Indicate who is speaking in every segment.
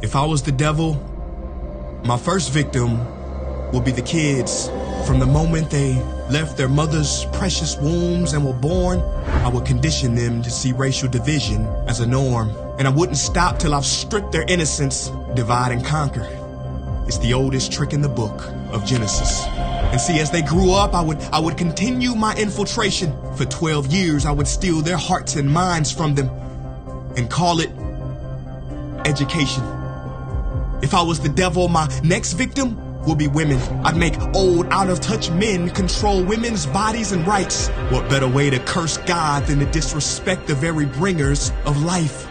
Speaker 1: If I was the devil, my first victim would be the kids. From the moment they left their mother's precious wombs and were born, I would condition them to see racial division as a norm. And I wouldn't stop till I've stripped their innocence, divide and conquer. It's the oldest trick in the book of Genesis. And see, as they grew up, I would continue my infiltration. For 12 years, I would steal their hearts and minds from them and call it education. If I was the devil, my next victim would be women. I'd make old, out-of-touch men control women's bodies and rights. What better way to curse God than to disrespect the very bringers of life?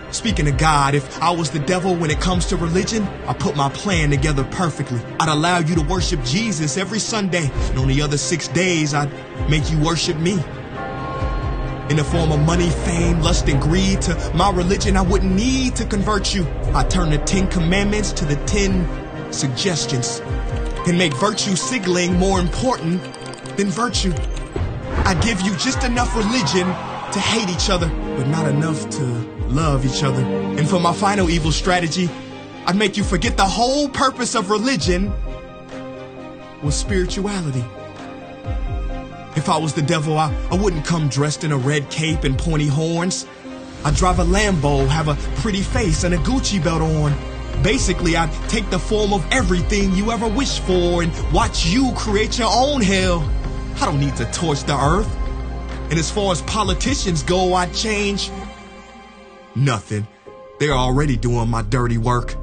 Speaker 1: Speaking of God, if I was the devil when it comes to religion, I put my plan together perfectly. I'd allow you to worship Jesus every Sunday, and on the other 6 days, I'd make you worship me. In the form of money, fame, lust, and greed, to my religion, I wouldn't need to convert you. I turn the 10 commandments to the 10 suggestions and make virtue signaling more important than virtue. I give you just enough religion to hate each other, but not enough to love each other. And for my final evil strategy, I'd make you forget the whole purpose of religion was spirituality. If I was the devil, I wouldn't come dressed in a red cape and pointy horns. I'd drive a Lambo, have a pretty face and a Gucci belt on. Basically, I'd take the form of everything you ever wished for and watch you create your own hell. I don't need to torch the earth. And as far as politicians go, I'd change nothing. They're already doing my dirty work.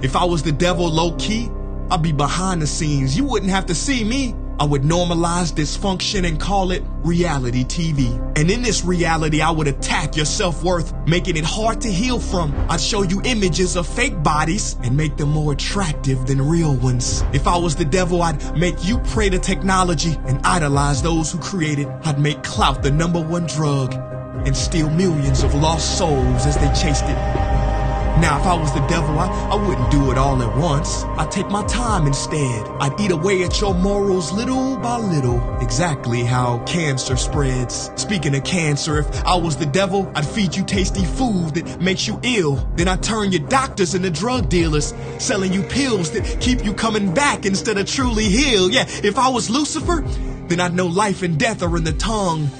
Speaker 1: If I was the devil low-key, I'd be behind the scenes. You wouldn't have to see me. I would normalize dysfunction and call it reality TV. And in this reality, I would attack your self-worth, making it hard to heal from. I'd show you images of fake bodies and make them more attractive than real ones. If I was the devil, I'd make you pray to technology and idolize those who create it. I'd make clout the #1 drug and steal millions of lost souls as they chased it. Now, if I was the devil, I wouldn't do it all at once. I'd take my time instead. I'd eat away at your morals little by little, exactly how cancer spreads. Speaking of cancer, if I was the devil, I'd feed you tasty food that makes you ill. Then I'd turn your doctors into drug dealers, selling you pills that keep you coming back instead of truly healed. Yeah, if I was Lucifer, then I'd know life and death are in the tongue.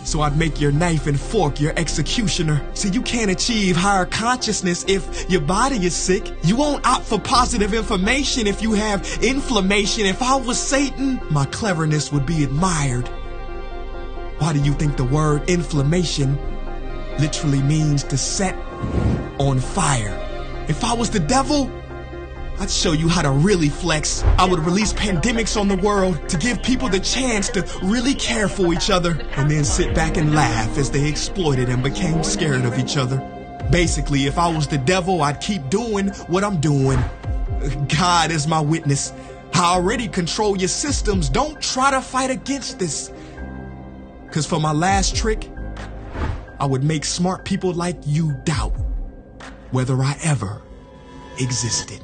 Speaker 1: So I'd make your knife and fork your executioner. See, you can't achieve higher consciousness if your body is sick. You won't opt for positive information if you have inflammation. If I was Satan, my cleverness would be admired. Why do you think the word inflammation literally means to set on fire? If I was the devil, I'd show you how to really flex. I would release pandemics on the world to give people the chance to really care for each other and then sit back and laugh as they exploited and became scared of each other. Basically, if I was the devil, I'd keep doing what I'm doing. God is my witness. I already control your systems. Don't try to fight against this. 'Cause for my last trick, I would make smart people like you doubt whether I ever existed.